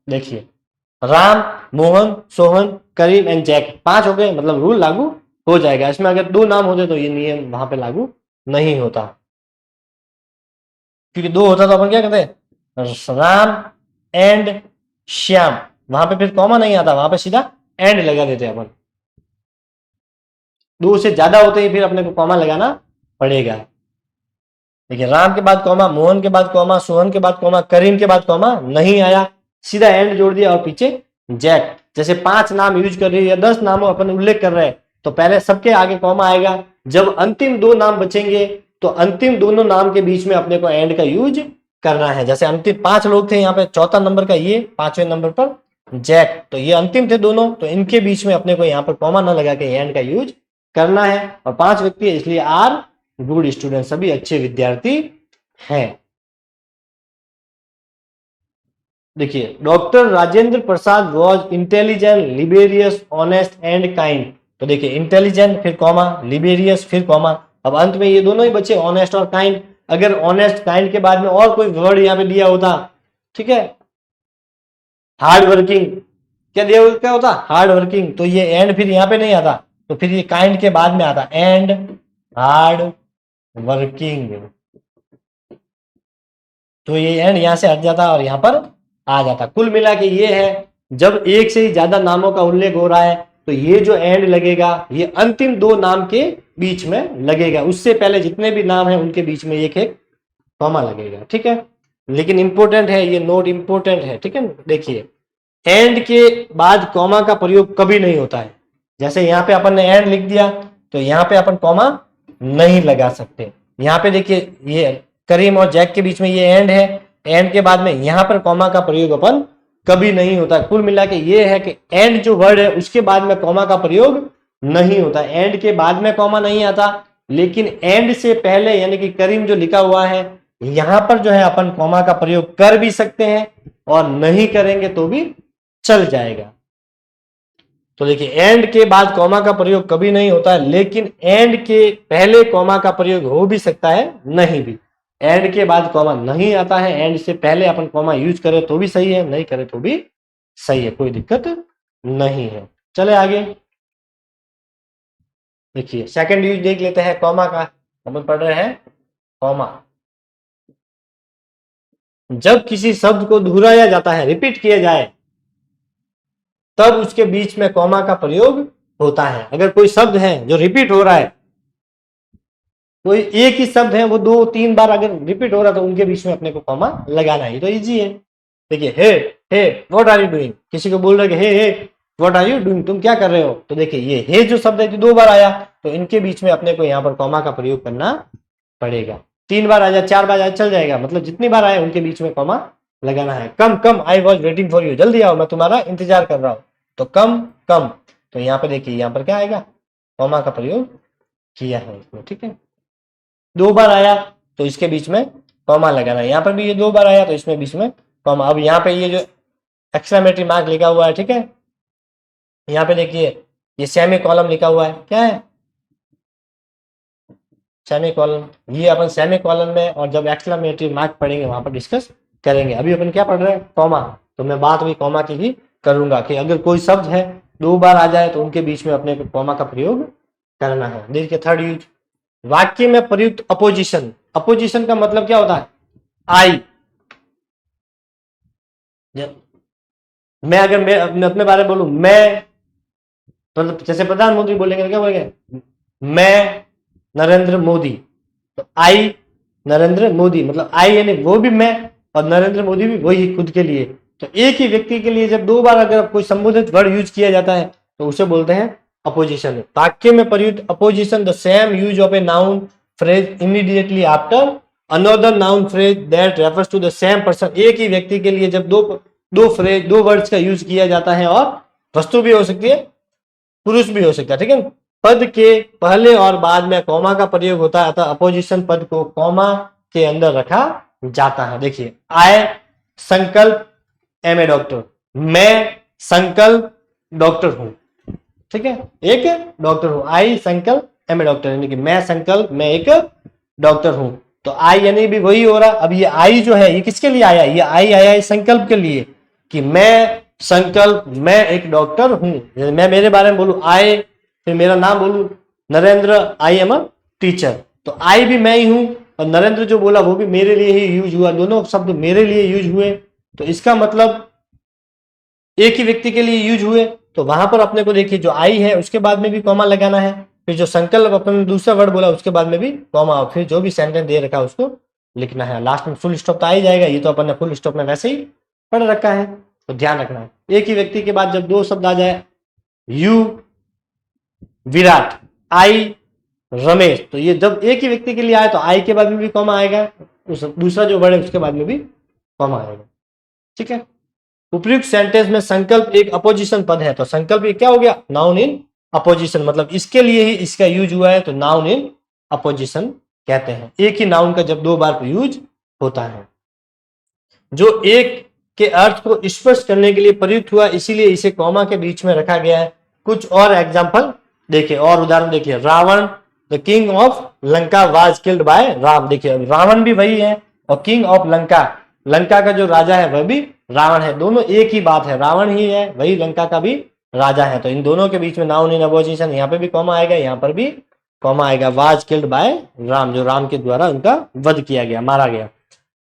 देखिए राम, मोहन, सोहन, करीम एंड जैक 5 हो गए, मतलब रूल लागू हो जाएगा। इसमें अगर 2 नाम होते तो ये नियम वहां पे लागू नहीं होता, क्योंकि 2 होता तो अपन क्या कहते, राम एंड श्याम, वहां पे फिर कॉमा नहीं आता, वहां पे सीधा एंड लगा देते अपन। 2 से ज्यादा होते ही फिर अपने को कॉमा लगाना पड़ेगा। देखिए राम के बाद कॉमा, मोहन के बाद कॉमा, सोहन के बाद कॉमा, करीम के बाद कॉमा नहीं आया, सीधा एंड जोड़ दिया और पीछे जैक। जैसे 5 नाम यूज कर रही है या 10 नामों अपन उल्लेख कर रहे हैं तो पहले सबके आगे कॉमा आएगा। जब अंतिम 2 नाम बचेंगे तो अंतिम दोनों नाम के बीच में अपने को एंड का यूज करना है। जैसे अंतिम 5 लोग थे यहाँ पे, चौथा नंबर का ये, 5वें नंबर पर जैक, तो ये अंतिम थे दोनों, तो इनके बीच में अपने को यहाँ पर कॉमा ना लगा के एंड का यूज करना है। और 5 व्यक्ति है इसलिए आर गुड स्टूडेंट, सभी अच्छे विद्यार्थी हैं। देखिए doctor Rajendra Prasad was intelligent, laborious, honest and kind. तो देखिए इंटेलिजेंट फिर कॉमा, लिबेरियस फिर कॉमा, अब अंत में ये दोनों ही बचे ऑनेस्ट और काइंड। अगर ऑनेस्ट काइंड के बाद में और कोई वर्ड यहाँ पे दिया होता ठीक है। हार्ड वर्किंग, क्या दिया हुआ, क्या होता, हार्ड वर्किंग, तो ये एंड फिर यहाँ पे नहीं आता, तो फिर ये काइंड के बाद में आता, एंड हार्ड वर्किंग, तो ये एंड यहां से हट जाता और यहां पर आ जाता। कुल मिला के ये है, जब एक से ही ज्यादा नामों का उल्लेख हो रहा है तो ये जो एंड लगेगा ये अंतिम दो नाम के बीच में लगेगा, उससे पहले जितने भी नाम है उनके बीच में एक एक कॉमा लगेगा, ठीक है। लेकिन इंपॉर्टेंट है, ये नोट इंपॉर्टेंट है, ठीक है। देखिए, एंड के बाद कॉमा का प्रयोग कभी नहीं होता है। जैसे यहाँ पे अपन ने एंड लिख दिया तो यहाँ पे अपन कॉमा नहीं लगा सकते। यहाँ पे देखिए, ये करीम और जैक के बीच में ये एंड है, एंड के बाद में यहाँ पर कॉमा का प्रयोग अपन कभी नहीं होता। कुल मिला के ये है कि एंड जो वर्ड है उसके बाद में कॉमा का प्रयोग नहीं होता, एंड के बाद में कॉमा नहीं आता, लेकिन एंड से पहले यानी कि करीम जो लिखा हुआ है यहां पर जो है अपन कॉमा का प्रयोग कर भी सकते हैं और नहीं करेंगे तो भी चल जाएगा। तो देखिए, एंड के बाद कॉमा का प्रयोग कभी नहीं होता है, लेकिन एंड के पहले कॉमा का प्रयोग हो भी सकता है, नहीं भी। एंड के बाद कॉमा नहीं आता है, एंड से पहले अपन कॉमा यूज करें तो भी सही है, नहीं करें तो भी सही है, कोई दिक्कत नहीं है। चले आगे, देखिए सेकंड यूज देख लेते हैं कॉमा का। हम पढ़ रहे हैं कॉमा, जब किसी शब्द को दोहराया जाता है, रिपीट किया जाए, तब उसके बीच में कॉमा का प्रयोग होता है। अगर कोई शब्द है जो रिपीट हो रहा है, कोई एक ही शब्द है वो 2-3 बार अगर रिपीट हो रहा है तो उनके बीच में अपने को कॉमा लगाना है, तो इजी है। देखिए, hey what are you doing, किसी को बोल रहे hey what are you doing, तुम क्या कर रहे हो, तो देखिए ये हे जो शब्द है जो 2 बार आया तो इनके बीच में अपने को यहाँ पर कॉमा का प्रयोग करना पड़ेगा। 3 बार आ जाए, 4 बार आ जाए, चल जाएगा, मतलब जितनी बार आए उनके बीच में कॉमा लगाना है। Come come, I was waiting for you, जल्दी आओ मैं तुम्हारा इंतजार कर रहा हूं, तो कम कम, तो यहाँ पे देखिए यहाँ पर क्या आएगा, कॉमा का प्रयोग किया है इसमें, ठीक है। 2 बार आया तो इसके बीच में कॉमा लगाना है, यहाँ पर भी ये 2 बार आया तो इसमें बीच में कॉमा। अब यहाँ पे ये जो एक्सक्लेमेटरी मार्क लिखा हुआ है, ठीक है, यहाँ पे देखिए ये सेमी कॉलम लिखा हुआ है, क्या है, सेमी कॉलम, ये अपन सेमी कॉलम में और जब एक्सक्लेमेटरी मार्क पढ़ेंगे वहां पर डिस्कस करेंगे। अभी अपन क्या पढ़ रहे हैं, कॉमा, तो मैं बात भी कॉमा की ही करूंगा कि अगर कोई शब्द है 2 बार आ जाए तो उनके बीच में अपने को कॉमा का प्रयोग करना है। देखिए थर्ड यूज, वाक्य में प्रयुक्त अपोजिशन। अपोजिशन का मतलब क्या होता है, आई, मैं अगर मैं अपने बारे में बोलूं, मैं, मतलब जैसे प्रधानमंत्री बोलेंगे क्या बोलेंगे, मैं नरेंद्र मोदी, तो आई नरेंद्र मोदी, मतलब आई यानी वो भी मैं और नरेंद्र मोदी भी वही खुद के लिए। तो एक ही व्यक्ति के लिए जब 2 बार अगर कोई संबोधित वर्ड यूज किया जाता है तो उसे बोलते हैं अपोजिशन। वाक्य में प्रयुक्त apposition, the same use of a noun phrase immediately after another noun phrase that refers to the same person. एक ही व्यक्ति के लिए जब दो फ्रेज, 2 वर्ड्स का यूज किया जाता है, और वस्तु भी हो सकती है, पुरुष भी हो सकता है, ठीक है। पद के पहले और बाद में कॉमा का प्रयोग होता है, अतः अपोजिशन पद को कॉमा के अंदर रखा जाता है। देखिए, आई संकल्प एम ए डॉक्टर, मैं संकल्प डॉक्टर हूं, ठीक है, एक डॉक्टर हूं, आई संकल्प एम ए डॉक्टर, यानी कि मैं संकल्प, मैं एक डॉक्टर हूं, तो आई यानी भी वही हो रहा। अब ये आई जो है ये किसके लिए आया, ये आई आया है संकल्प के लिए, कि मैं संकल्प, मैं एक डॉक्टर हूं। मैं मेरे बारे में बोलूं आई, फिर मेरा नाम बोलूं Narendra, I am a teacher, तो आई भी मैं ही हूं और नरेंद्र जो बोला वो भी मेरे लिए ही यूज हुआ, दोनों शब्द मेरे लिए यूज हुए, तो इसका मतलब एक ही व्यक्ति के लिए यूज हुए। तो वहां पर अपने को देखिए जो आई है उसके बाद में भी कॉमा लगाना है, फिर जो संकल्प अपन दूसरा वर्ड बोला उसके बाद में भी कॉमा, फिर जो भी सेंटेंस दे रखा है उसको लिखना है। लास्ट में फुल स्टॉप तो आ ही जाएगा, ये तो अपन ने फुल स्टॉप में वैसे ही पढ़ रखा है, तो ध्यान रखना है। एक ही व्यक्ति के बाद जब 2 शब्द आ जाए, यू विराट, आई रमेश, तो ये जब एक ही व्यक्ति के लिए आए तो आई के बाद में भी कॉमा आएगा, दूसरा जो वर्ड है उसके बाद में भी कॉमा आएगा, ठीक है। उपयुक्त सेंटेंस में संकल्प एक अपोजिशन पद है, तो संकल्प ये क्या हो गया, नाउन इन अपोजिशन, मतलब इसके लिए ही इसका यूज हुआ है, तो नाउन इन अपोजिशन कहते हैं। एक ही नाउन का जब 2 बार यूज होता है, जो एक के अर्थ को स्पष्ट करने के लिए प्रयुक्त हुआ, इसीलिए इसे कॉमा के बीच में रखा गया है। कुछ और एग्जाम्पल देखिए, और उदाहरण देखिए, Ravan the king of Lanka was killed by Ram, देखिए रावण भी वही है और किंग ऑफ लंका लंका का जो राजा है वह भी रावण है, दोनों एक ही बात है, रावण ही है वही लंका का भी राजा है। तो इन दोनों के बीच में नाउन इन अपोजिशन, यहाँ पे भी कॉमा आएगा, यहाँ पर भी कॉमा आएगा। वाज किल्ड बाय राम, जो राम के द्वारा उनका वध किया गया, मारा गया।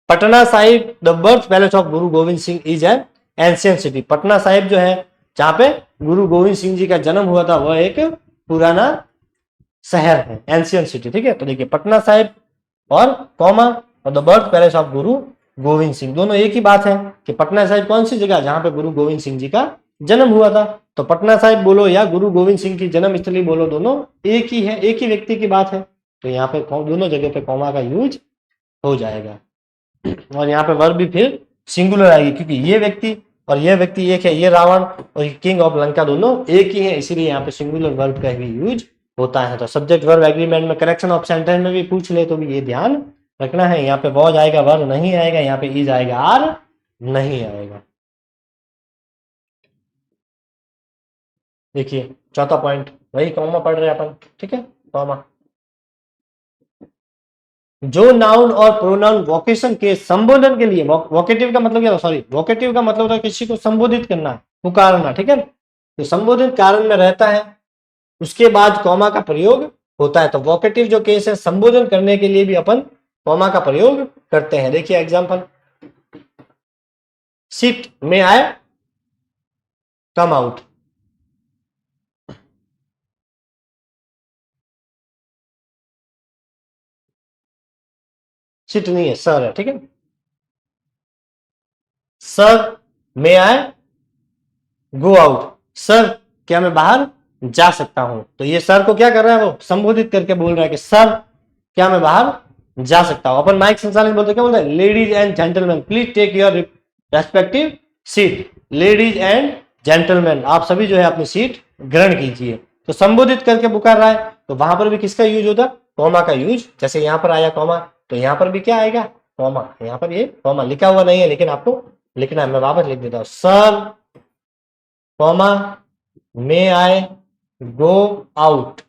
Patna Sahib the birth palace of Guru Gobind Singh is an ancient city. Patna Sahib जो है जहां पे गुरु गोविंद सिंह जी का जन्म हुआ था वह एक पुराना शहर है, एंशियंट सिटी। ठीक है, तो देखिए पटना साहिब और कॉमा और the birth palace of Guru Gobind Singh, दोनों एक ही बात है कि पटना साहिब कौन सी जगह, जहां पे गुरु गोविंद सिंह जी का जन्म हुआ था। तो पटना साहिब बोलो या गुरु गोविंद सिंह की जन्म स्थली बोलो, दोनों एक ही है, एक ही व्यक्ति की बात है। तो यहाँ पे दोनों जगह पे कॉमा का यूज हो जाएगा। और यहाँ पे वर्ब भी फिर सिंगुलर आएगी, क्योंकि ये व्यक्ति और ये व्यक्ति एक है, ये रावण और किंग ऑफ लंका दोनों एक ही है, इसीलिए यहाँ पे सिंगुलर वर्ब का भी यूज होता है। तो सब्जेक्ट वर्ब एग्रीमेंट में करेक्शन ऑफ सेंटेंस में भी पूछ ले तो भी ये ध्यान रखना है। यहाँ पे वॉज आएगा, वर्ब नहीं आएगा, यहाँ पे इज आएगा, आर नहीं आएगा। देखिए चौथा पॉइंट, वही कॉमा पढ़ रहे हैं अपन। ठीक है, कॉमा जो नाउन और प्रोनाउन वोकेशन के संबोधन के लिए, वोकेटिव का मतलब क्या, सॉरी वोकेटिव का मतलब होता है किसी को संबोधित करना, पुकारना। ठीक है, तो संबोधित कारण में रहता है उसके बाद कॉमा का प्रयोग होता है। तो वोकेटिव जो केस है, संबोधन करने के लिए भी अपन कॉमा का प्रयोग करते हैं। देखिए एग्जांपल, सिट में आई कम आउट, सिट नहीं है, सर है। ठीक है, सर में आई गो आउट, सर क्या मैं बाहर जा सकता हूं। तो ये सर को क्या कर रहा है, वो संबोधित करके बोल रहा है कि सर क्या मैं बाहर जा सकता हूं। अपन माइक संचालन बोलते क्या बोलते हैं, ladies and gentleman please take your respective seat. Ladies and gentleman, आप सभी जो है अपनी सीट ग्रहण कीजिए। तो संबोधित करके पुकार रहा है, तो वहां पर भी किसका यूज होता है, कॉमा का यूज। जैसे यहां पर आया कॉमा, तो यहां पर भी क्या आएगा, कॉमा। यहां पर ये कॉमा लिखा हुआ नहीं है, लेकिन आपको लिखना है, मैं वापस लिख देता हूं, सर कॉमा मे आई गो आउट।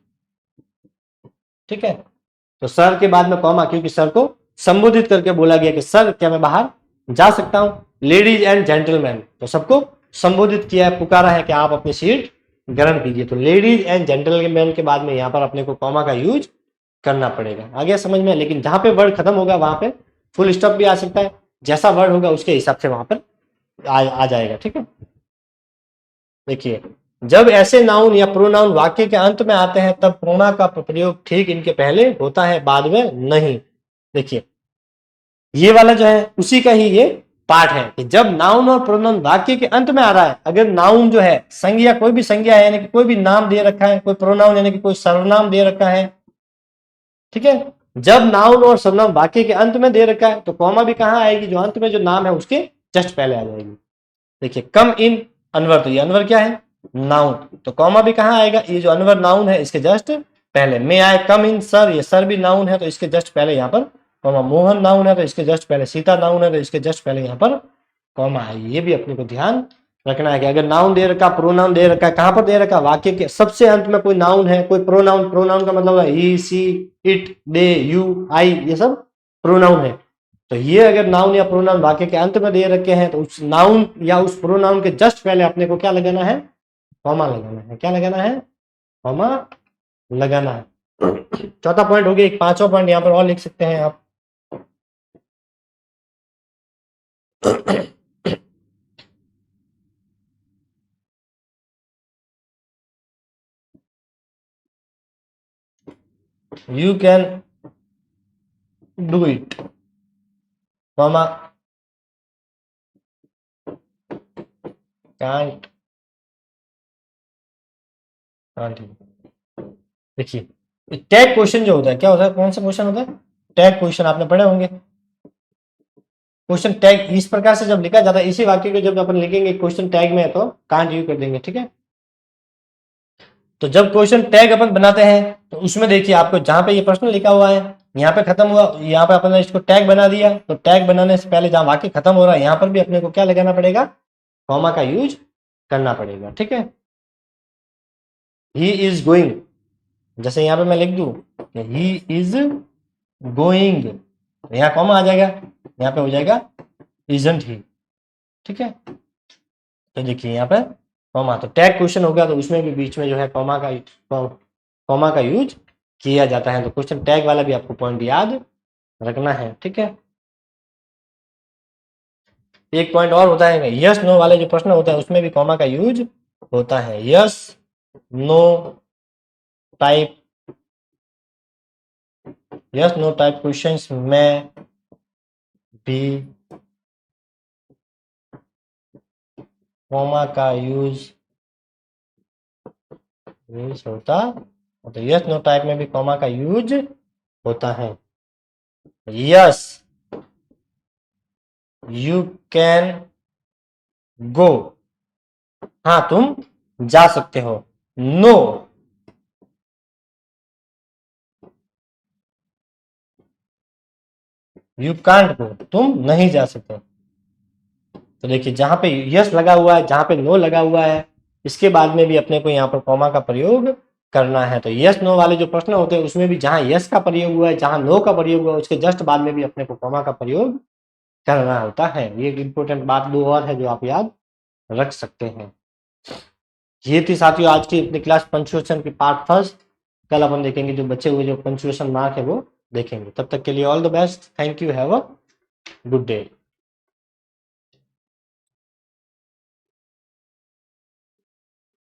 ठीक है, तो सर के बाद में कॉमा, क्योंकि सर को संबोधित करके बोला गया कि सर क्या मैं बाहर जा सकता हूं। लेडीज एंड जेंटलमैन, तो सबको संबोधित किया है, पुकारा है कि आप अपनी सीट ग्रहण कीजिए। तो लेडीज एंड जेंटलमैन के बाद में यहां पर अपने को कॉमा का यूज करना पड़ेगा। आ गया समझ में, लेकिन जहां पे वर्ड खत्म होगा वहां पे फुल स्टॉप भी आ सकता है, जैसा वर्ड होगा उसके हिसाब से वहां पर आ जाएगा। ठीक है, देखिए जब ऐसे नाउन या प्रोनाउन वाक्य के अंत में आते हैं तब कॉमा का प्रयोग ठीक इनके पहले होता है, बाद में नहीं। देखिए ये वाला जो है उसी का ही ये पार्ट है कि जब नाउन और प्रोनाउन वाक्य के अंत में आ रहा है, अगर नाउन जो है संज्ञा, कोई भी संज्ञा है, यानी कि कोई भी नाम दे रखा है, कोई प्रोनाउन यानी कि कोई सर्वनाम दे रखा है। ठीक है, जब नाउन और सर्वनाम वाक्य के अंत में दे रखा है तो कॉमा भी कहां आएगी, जो अंत में जो नाम है उसके जस्ट पहले आ जाएगी। देखिए कम इन अनवर, तो ये अनवर क्या है, नाउन, तो कॉमा भी कहां आएगा, ये जो अनवर नाउन है इसके जस्ट पहले। मे आई कम इन सर, ये सर भी नाउन है तो इसके जस्ट पहले यहाँ पर कॉमा। मोहन नाउन है तो इसके जस्ट पहले, सीता नाउन है तो इसके जस्ट पहले यहाँ पर कॉमा है। ये भी अपने को ध्यान रखना है कि अगर नाउन दे रखा, प्रोनाउन दे रखा है, कहां पर दे रखा, वाक्य के सबसे अंत में कोई नाउन है, कोई प्रोनाउन, प्रोनाउन का मतलब है ही, सी, इट, दे, यू, आई, ये सब प्रोनाउन है। तो ये अगर नाउन या प्रोनाउन वाक्य के अंत में दे रखे हैं तो उस नाउन या उस प्रोनाउन के जस्ट पहले अपने को क्या लगाना है, कॉमा लगाना है। क्या लगाना है, कॉमा लगाना है। चौथा पॉइंट हो गया। एक पांचवा पॉइंट यहाँ पर और लिख सकते हैं आप, you can do it, comma can't, can't. देखिए टैग क्वेश्चन जो होता है, क्या होता है, कौन सा क्वेश्चन होता है, टैग क्वेश्चन, आपने पढ़े होंगे। क्वेश्चन टैग इस प्रकार से जब लिखा जाता है, इसी वाक्य को जब अपन लिखेंगे क्वेश्चन टैग में तो कांट यू कर देंगे। ठीक है, तो जब क्वेश्चन टैग अपन बनाते हैं तो उसमें देखिए आपको जहां पे ये प्रश्न लिखा हुआ है यहाँ पे खत्म हुआ, यहाँ पे अपन ने इसको टैग बना दिया, तो टैग बनाने से पहले जहां वाक्य खत्म हो रहा है यहाँ पर भी अपने को क्या लगाना पड़ेगा, कॉमा का यूज करना पड़ेगा। ठीक है, ही इज गोइंग, जैसे यहाँ पे मैं लिख दूं ही इज गोइंग, यहाँ कॉमा आ जाएगा, यहाँ पे हो जाएगा इजंट ही, ठीक है। तो देखिए यहाँ पर कॉमा, तो टैग क्वेश्चन हो गया तो उसमें भी बीच में जो है कॉमा का यूज किया जाता है। तो क्वेश्चन टैग वाला भी आपको पॉइंट याद रखना है, ठीक है। एक पॉइंट और होता है, यस नो वाले जो प्रश्न होते हैं उसमें भी कॉमा का यूज होता है। Yes no type, yes no type questions में भी कॉमा का यूज होता, तो यस नो टाइप में भी कॉमा का यूज होता है। यस यू कैन गो, हाँ तुम जा सकते हो। नो यू कांट गो, तुम नहीं जा सकते। तो देखिए जहां पे यस लगा हुआ है, जहां पे नो लगा हुआ है, इसके बाद में भी अपने को यहाँ पर कॉमा का प्रयोग करना है। तो यस नो वाले जो प्रश्न होते हैं उसमें भी जहां यस का प्रयोग हुआ है, जहां नो का प्रयोग हुआ है, उसके जस्ट बाद में भी अपने को कॉमा का प्रयोग करना होता है। ये इंपॉर्टेंट बात दो और है जो आप याद रख सकते हैं। ये थी साथियों आज की अपनी क्लास पंक्चुएशन की पार्ट फर्स्ट। कल अपन देखेंगे जो बचे हुए जो पंक्चुएशन मार्क है वो देखेंगे। तब तक के लिए all the best, thank you, have a good day.